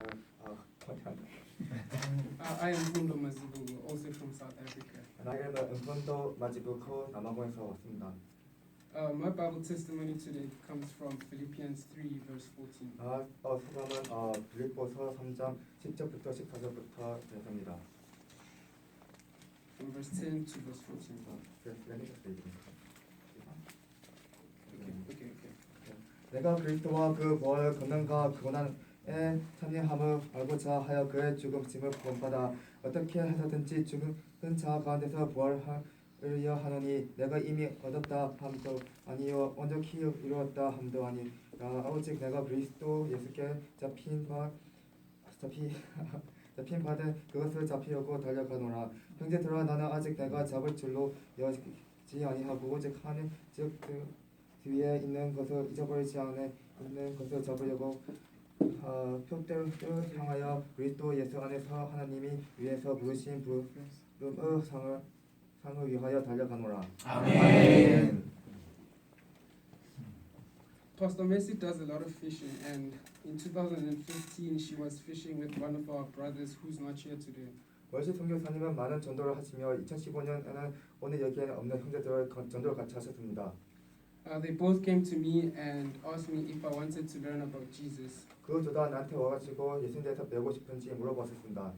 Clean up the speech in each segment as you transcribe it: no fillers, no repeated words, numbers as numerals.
I am Fundo Mazibugu, also from South Africa. 나이는 은폰도 마지부코 남아공에서 왔습니다. My Bible testimony today comes from Philippians 3 verse 14. 소감은 빌립보서 3장 10절부터 14절부터 되습니다. From verse 10 to verse 14. Okay. 내가 그리스도와 그 부활을 걷는가 그 고난에 참여함을 알고자 하여 그의 죽음심을 구원받아 어떻게 해서든지 죽은 자 가운데서 부활하려 하노니 내가 이미 얻었다 함도 아니요 온전히 이루었다 함도 아니라 오직 내가 그리스도 예수께 잡힌 받은 그것을 잡히려고 달려가노라. 형제들아 나는 아직 내가 잡을 줄로 여지 아니하고 오직 하늘 즉 그 위에 있는 것을 잊어버리지 않아 있는 것을 잡으려고 표대를 향하여 그리스도 예수 안에서 하나님이 위에서 부르신 부름의 상을 위하여 달려가노라. 아멘. Pastor Messi does a lot of fishing, and in 2015 she was fishing with one of our brothers who's not here today. 월시 선교사님은 많은 전도를 하시며 2015년에는 오늘 여기에는 없는 형제들을 전도를 같이 하셨습니다. They both came to me and asked me if I wanted to learn about Jesus. 그 둘 다 나한테 와가지고 예수에 대해서 배우고 싶은지 물어봤었습니다.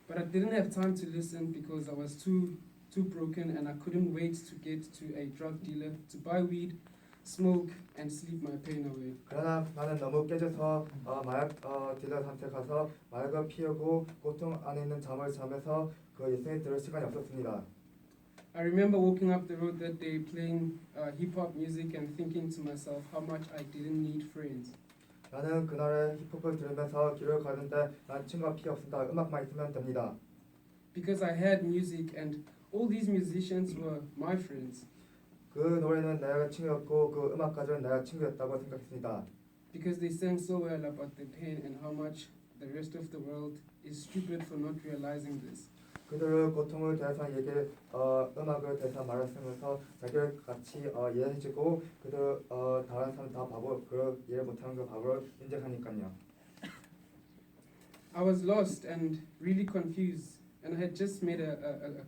But I didn't have time to listen because I was too broken and I couldn't wait to get to a drug dealer to buy weed, smoke and sleep my pain away. 그러나 나는 너무 깨져서 마약 딜러한테 가서 마약을 피우고 고통 안에 있는 잠을 자면서 그 예수에 들을 시간이 없었습니다. I remember walking up the road that day playing hip-hop music and thinking to myself how much I didn't need friends. 나는 그날에 힙합을 들으면서 길을 가는데 난 친구가 필요 없습니다. 음악만 있으면 됩니다. Because I had music and all these musicians were my friends. 그 노래는 내가 친구였고 그 음악가들은 내가 친구였다고 생각했습니다. Because they sang so well about the pain and how much the rest of the world is stupid for not realizing this. 그들의 고통을 대해서 음악을 대해서 말하면서 자기를 같이 이해해주고 그들 다른 사람 다 바보 그 이해 못하는 그 바보를 인정하니까요. I was lost and really confused, and I had just made a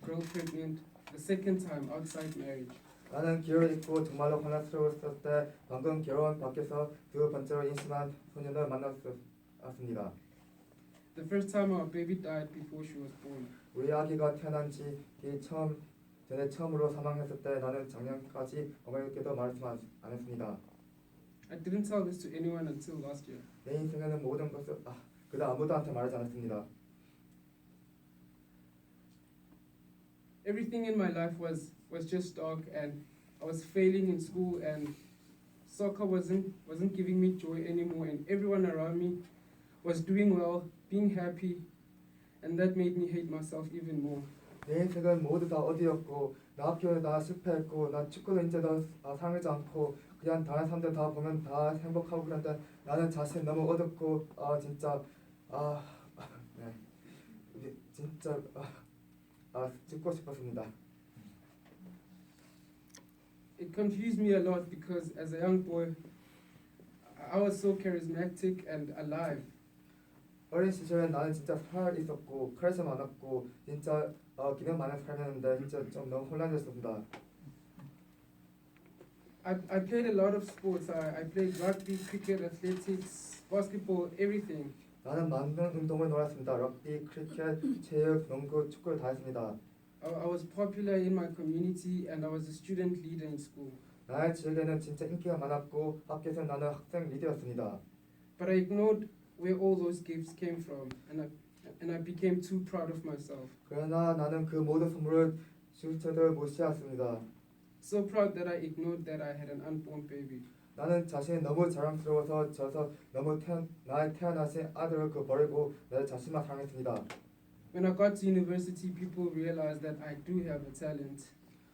girl pregnant the second time outside marriage. 나는 길을 잃고 정말로 혼란스러웠을 때 방금 결혼 밖에서 두 번째로 임신한 소년을 만났습니다. The first time our baby died before she was born. 우리 아기가 태어난 지 처음으로 사망했을 때 나는 작년까지 어머니께도 말씀 안 했습니다. I didn't tell this to anyone until last year. 내 인생에는 모든 것을 그다 아무도한테 말하지 않았습니다. Everything in my life was just dark, and I was failing in school, and soccer wasn't giving me joy anymore, and everyone around me was doing well, being happy, and that made me hate myself even more. 내 인생은 모두 다 어디였고 나 학교에 다 실패했고 나 축구도 이제 더 상하지 않고 그냥 다른 사람들 다 보면 다 행복하고 그런데 나는 자신 너무 어둡고 진짜 죽고 싶었습니다. It confused me a lot because as a young boy, I was so charismatic and alive. 어린 시절에 나는 진짜 살 있었고 카리스마 많았고 진짜 기능 많은 삶이었는데 진짜 좀 너무 혼란했습니다. I played a lot of sports. I played rugby, cricket, athletics, basketball, everything. 나는 많은 운동을 놀았습니다. 럭비, 크리켓, 체육, 농구, 축구를 다 했습니다. I was popular in my community and I was a student leader in school. 나의 지역에는 진짜 인기가 많았고 학교에서 나는 학생 리더였습니다. But I ignored where all those gifts came from, and I became too proud of myself. 그러나 나는 그 모든 선물을 실체를 무시했습니다. So proud that I ignored that I had an unborn baby. 나는 자신이 너무 자랑스러워서 너무 나의 태어나신 아들을 버리고 내 자신만 사랑했습니다. When I got to university, people realized that I do have a talent.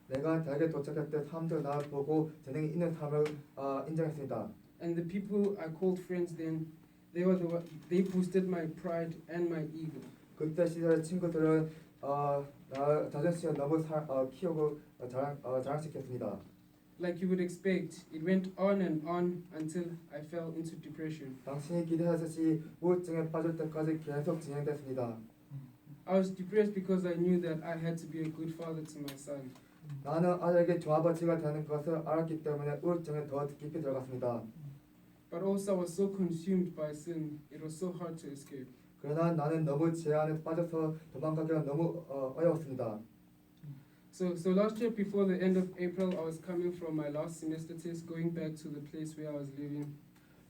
내가 대학에 도착할 때 사람들 나를 보고 재능이 있는 사람을 인정했습니다. And the people I called friends then, they boosted my pride and my ego. 그때 시절의 친구들은 나 자존심을 너무 키우고 자랑시켰습니다. like you would expect, it went on until I fell into depression. 당신이 기대하듯이 우울증에 빠질 때까지 계속 진행됐습니다. I was depressed because I knew that I had to be a good father to my son. 나는 아들에게 좋아버지가 되는 것을 알았기 때문에 우울증에 더 깊이 들어갔습니다. But also I was so consumed by sin, it was so hard to escape. 그러나 나는 너무 제 안에 빠져서 도망가기가 너무 어려웠습니다. So last year, before the end of April, I was coming from my last semester test, going back to the place where I was living.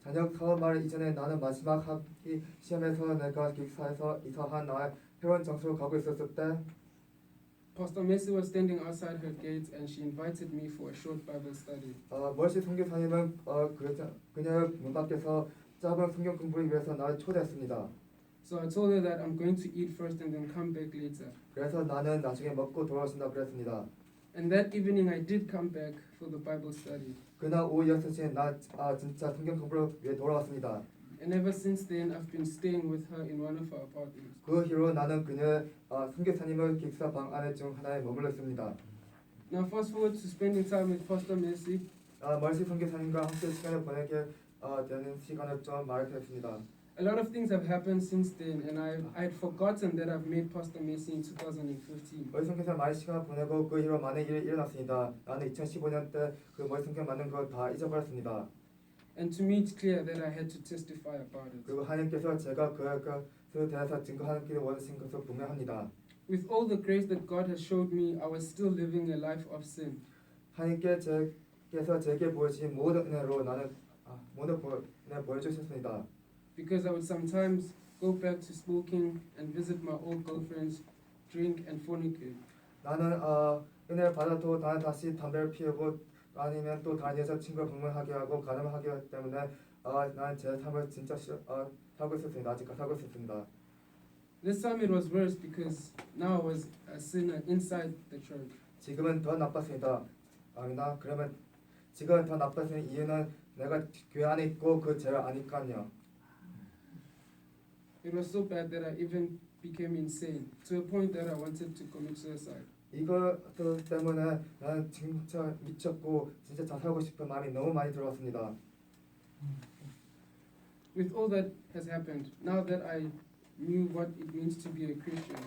저녁 사업 말 이전에 나는 마지막 학기 시험에서 내가 기숙사에서 이사한 나의 회원 장소로 가고 있었을 때 Pastor Messi was standing outside her gate and she invited me for a short Bible study. 멀시 선교사님은 그녀의 문 밖에서 짧은 성경 공부를 위해서 나를 초대했습니다. So I told her that I'm going to eat first and then come back later. 그래서 나는 나중에 먹고 돌아오신다 그랬습니다. And that evening I did come back for the Bible study. 그날 오후 6시에 나 진짜 성경 공부를 위해 돌아왔습니다. And ever since then I've been staying with her in one of our apartments. 그 이후로 나는 그녀의 선교사님의 기숙사 방 안에 중 하나에 머물렀습니다. Now fast forward to spending time with Pastor Messi. 멀시 선교사님과 함께 시간을 보내게 되는 시간을 좀 마련했습니다. A lot of things have happened since then, and I had forgotten that I've met Pastor Messi in 2015. 멀시 선교사 많은 시간을 보내고 그 이후로 많은 일이 일어났습니다. 나는 2015년 때 그 멀시 선교 만난 걸 다 잊어버렸습니다. And to me, it's clear that I had to testify about it. 그리고 하나님께서 제가 그것에 대해서 증거하기를 원하신 것을 분명합니다. With all the grace that God has showed me, I was still living a life of sin. 하나님께서 제게 보여주신 모든 은혜로 나는 모든 은혜 보여주셨습니다. Because I would sometimes go back to smoking and visit my old girlfriends, drink and fornicate. 나는 은혜를 받아도 나는 다시 담배를 피우고 아니면 또 다른 여자친구를 방문하게 하고 가늠하게 하기 때문에 나는 제 삶을 진짜 살고 있었습니다. 아직까지 살고 있었습니다. This time it was worse because now I was a sinner inside the church. 지금은 더 나빴습니다. 그러면 지금 더 나빴은 이유는 내가 교회 안에 있고 그 죄를 아니까요. It was so bad that I even became insane to a point that I wanted to commit suicide. 이것 때문에 나는 진짜 미쳤고 진짜 자살하고 싶은 마음이 너무 많이 들어왔습니다. With all that has happened, now that I knew what it means to be a Christian,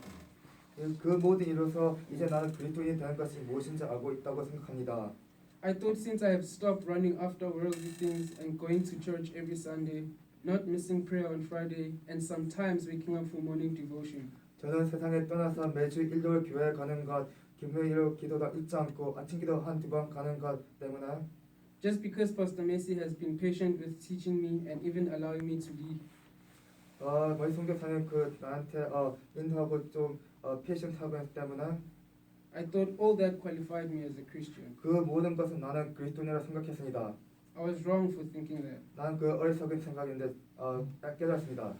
그 모든 일로서 이제 나는 그리스도인이 되는 것이 무엇인지 알고 있다고 생각합니다. I thought since I have stopped running after worldly things and going to church every Sunday, not missing prayer on Friday, and sometimes waking up for morning devotion, 저는 세상에 떠나서 매주 일요일 교회에 가는 것, 금요일 기도도 잊지 않고 아침 기도 한두 번 가는 것 때문에 just because Pastor Messi has been patient with teaching me and even allowing me to lead, 머리 성교사는 나한테 인도하고 좀 패션하고 했기 때문에 I thought all that qualified me as a Christian. 그 모든 것은 나는 그리스도인이라고 생각했습니다. I was wrong for thinking that. 난 그 어리석은 생각인데 깨달았습니다.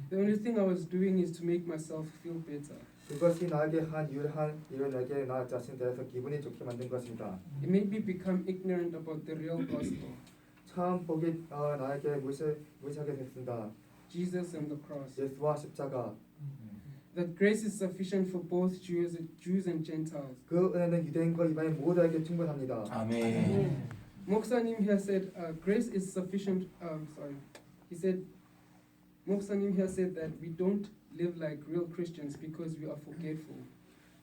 The only thing I was doing is to make myself feel better. 그것이 나에게 한 유일한 일은 내게 나 자신에 대해서 기분이 좋게 만든 것입니다. It made me become ignorant about the real gospel, 처음 보기 나에게 무시하게 됐습니다. Jesus and the cross. 예수와 십자가. That grace is sufficient for both Jews and Gentiles. 그 은혜는 유대인과 이방인 모두에게 충분합니다. 아멘. Moksanim here said, grace is sufficient. He said, Moksanim here said that we don't live like real Christians because we are forgetful.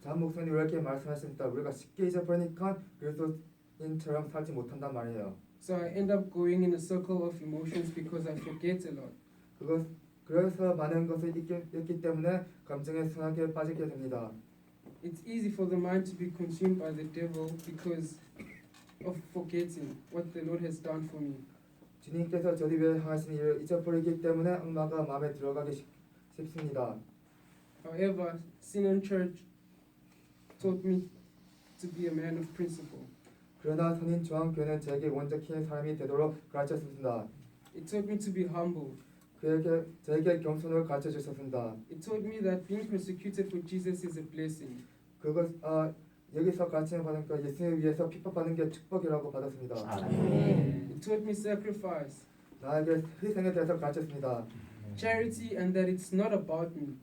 자 목사님 이렇게 말씀하십니다. 우리가 쉽게 잊어버리니까 그리스도인처럼 살지 못한단 말이에요. So I end up going in a circle of emotions because I forget a lot. 그래서 많은 것을 잊기 때문에 감정의 순환에 빠지게 됩니다. It's easy for the mind to be consumed by the devil because of forgetting what the Lord has done for me. 주님께서 저를 위해 하신 일을 잊어버리기 때문에 악마가 마음에 들어가기 쉽습니다. However, Sinan Church taught me to be a man of principle. 그러나 선인중앙교회는 제게 원적인 사람이 되도록 가르쳤습니다. It taught me to be humble. 제게 겸손을 가르쳐 주셨습니다. It taught me that being persecuted for Jesus is a blessing. 여기서 가르침을 받으니까 예수를 위해서 핍박받는 게 축복이라고 받았습니다. It taught me sacrifice, 나에게 희생에 대해서 가르쳤습니다. charity, and that it's not about me.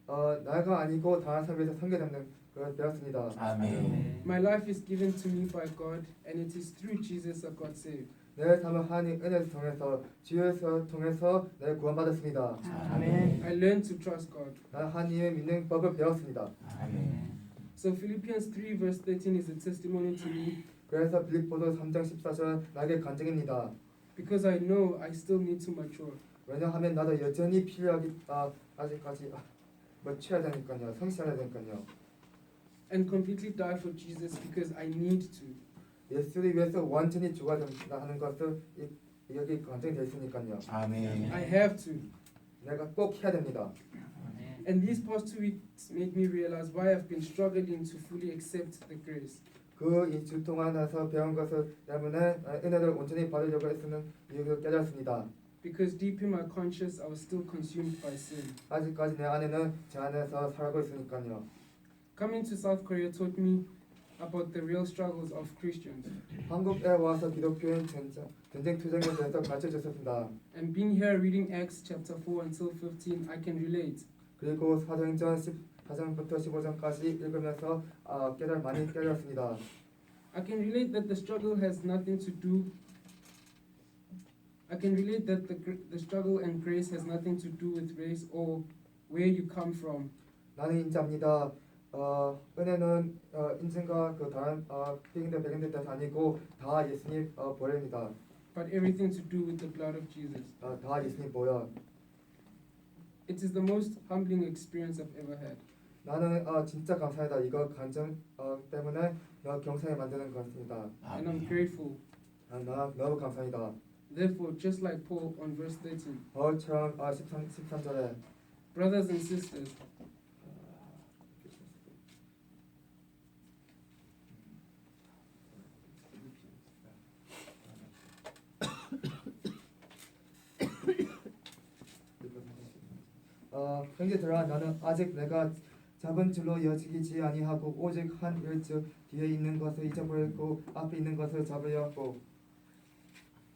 나가 아니고 다른 사람을 위해서 섬겨드리는 그걸 배웠습니다. 아멘. My life is given to me by God, and it is through Jesus I got saved. 내 삶은 하나님 은혜를 통해서 주에서 통해서 내 구원받았습니다. 아멘. I learned to trust God. 나는 하나님의 믿는 법을 배웠습니다. 아멘. So Philippians 3 verse 13 is a testimony to me 그래서 빌립보서 3장 14절 나에게 간증입니다. because I know I still need to mature. 왜냐하면 나도 여전히 필요하겠다. 아직까지 채워야 되니까요. 성실해야 되니까요. And completely die for Jesus because I need to. 예수를 위해서 완전히 죽어야 된다 하는 것을 여기 간증되어 있으니까요. 아멘. I have to. 내가 꼭 해야 됩니다. And these past 2 weeks made me realize why I've been struggling to fully accept the grace. 그 2주 동안에서 배운 것을 때문에 은혜를 온전히 받으려고 애쓰는 이유를 깨달았습니다. Because deep in my conscience I was still consumed by sin. 아직까지 내 안에는 제 안에서 살고 있으니까요. Coming to South Korea taught me about the real struggles of Christians. 한국에 와서 기독교인 전쟁 투쟁에 대해서 가르쳐 주셨습니다. And being here reading Acts chapter 4 until 15, I can relate. 그리고 사도행전 14장부터 15장까지 읽으면서 많이 깨달았습니다. I can relate that the struggle has nothing to do. I can relate that the struggle and grace has nothing to do with race or where you come from. 나는 인자입니다. 은혜는 인생과 그 다른 흑인들 백인들 뜻 아니고 다 예수님 보혈입니다. But everything to do with the blood of Jesus. 다 예수님 보혈. It is the most humbling experience I've ever had. 나는 진짜 감사하다. 이거 간증 때문에 경상에 만드는 것 같습니다. And I'm grateful. 나 너무 감사합니다. Therefore, just like Paul on verse 13, 바울처럼 13절에 brothers and sisters, 형제들아 나는 아직 내가 잡은 줄로 여기지 아니하고 오직 한 일 즉 뒤에 있는 것을 잊어버리고 앞에 있는 것을 잡으려 하고.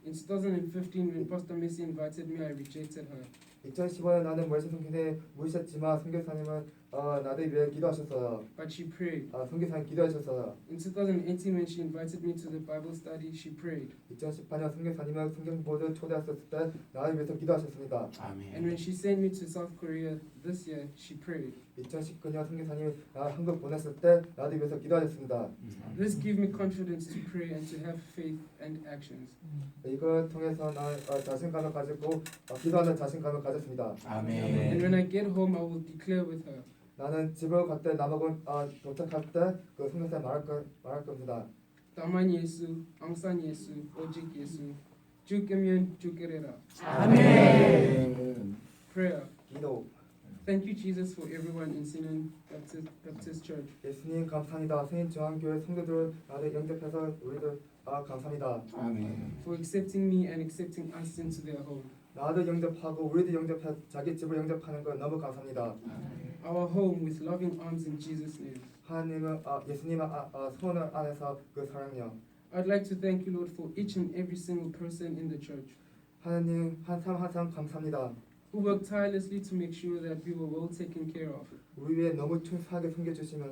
in 2015 when Pastor Messi invited me, I rejected her. 2015년 나는 멀시 선교사에 모이셨지만 선교사님은 나를 위해 기도하셨어요. But she prayed. 선교사님 기도하셨어요. In 2018 when she invited me to the Bible study, she prayed. 2018년 선교사님은 성경보드 초대하셨을 때 나를 위해서 기도하셨습니다. And when she sent me to South Korea this year, she prayed. 2019년 선교사님이 나 한국 보냈을 때 나를 위해서 기도하셨습니다. This gave me confidence to pray and to have faith and actions. 이걸 통해서 나 자신감을 가지고 기도하는 자신감을 가졌습니다. And when I get home, I will declare with her. 나는 집을 갈 때 남아공 도착할 때 그 선교사님 말할 겁니다. Taman Yesu, Angsan Yesu, Ojik Yesu, Jukemen Jukerera. 아멘. Prayer. 기도. Thank you, Jesus, for everyone in Sinan Baptist Church. 예수님 감사합니다. 선인중앙교회 성도들 나를 영접해서 우리들 감사합니다. 아멘. For accepting me and accepting us into their home. 나도 영접하고 우리도 영접해 자기 집을 영접하는 거 너무 감사합니다. Our home with loving arms in Jesus' name. 하나님은 예수님의 손을 안에서 그 사랑요. I'd like to thank you, Lord, for each and every single person in the church 하나님 한 사람 감사합니다. who worked tirelessly to make sure that we were well taken care of 우리 위해 너무 충실하게 섬겨주신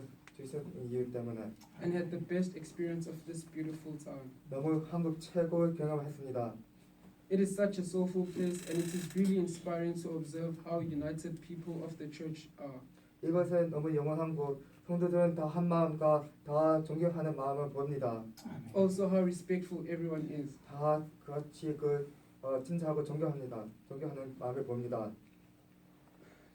이유 때문에 and had the best experience of this beautiful town. 너무 한국 최고의 경험을 했습니다. It is such a soulful place, and it is really inspiring to observe how united people of the church are. 이것은 너무 영원한 곳. 성도들은 다 한 마음과 다 존경하는 마음을 봅니다. Also, how respectful everyone is. 다 같이 친절하고 존경하는 마음을 봅니다.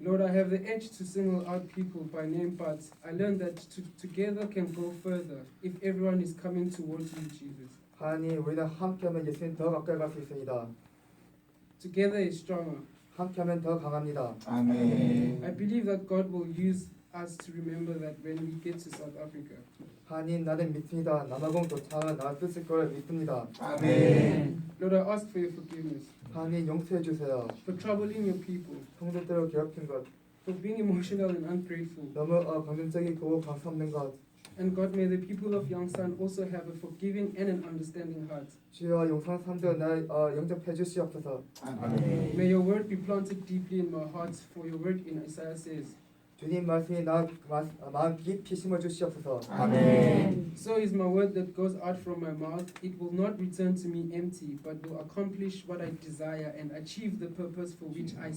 Lord, I have the edge to single out people by name, but I learned that together can go further if everyone is coming towards you, Jesus. 하나님, 우리는 함께하면 예수님 더 가까이 갈 수 있습니다. Together is stronger. 함께하면 더 강합니다. 아멘. I believe that God will use us to remember that when we get to South Africa. 하나님, 나는 믿습니다. 남아공 도착은 나 뜻일 걸 믿습니다. 아멘. Lord, I ask for your forgiveness 하나님, 용서해 주세요. for troubling your people, 성도들을 괴롭힌 것, for being emotional and ungrateful. 너무 감정적이고 감사 없는 것, And God, may the people of Yongsan also have a forgiving and an understanding heart. 주여 용산 사람들 날 영접해 주시옵소서. 아멘. May your word be planted deeply in my heart, for your word in Isaiah says, 주님 말씀이 나 마음 깊이 심어 주시옵소서. 아멘. So is my word that goes out from my mouth. It will not return to me empty, but will accomplish what I desire and achieve the purpose for which I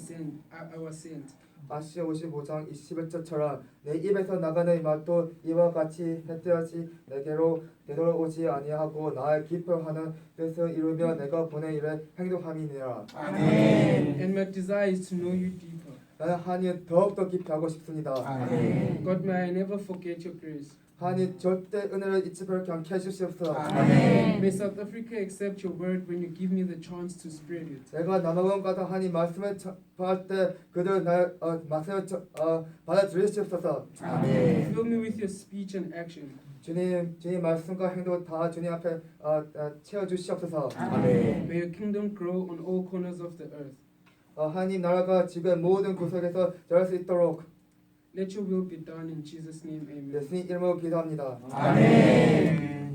was sent. 아시아 55장 21절처럼 내 입에서 나가는 말도 이와 같이 햇볕이 내게로 되돌아오지 아니하고 나의 기뻐하는 뜻을 이루며 내가 보낸 일에 행동함이니라. 아멘. And my desire is to know you deeper. 나는 하나님 더욱더 깊이 하고 싶습니다. 아멘. God, may I never forget your grace. 하나님 절대 은혜를 잊지 않게 해주시옵소서. 아멘. May South Africa accept your word when you give me the chance to spread it. 내가 남아공과도 하나님 말씀을 받을 때 그들 나의 말씀을 받아들이시옵소서. 아멘. Fill me with your speech and action. 주님 말씀과 행동 다 주님 앞에 채워주시옵소서. 아멘. May your kingdom grow on all corners of the earth. 하나님 나라가 지구의 모든 구석에서 자랄 수 있도록 Let your will be done in Jesus' name, amen. 예수님 이름으로 기도합니다. 아멘.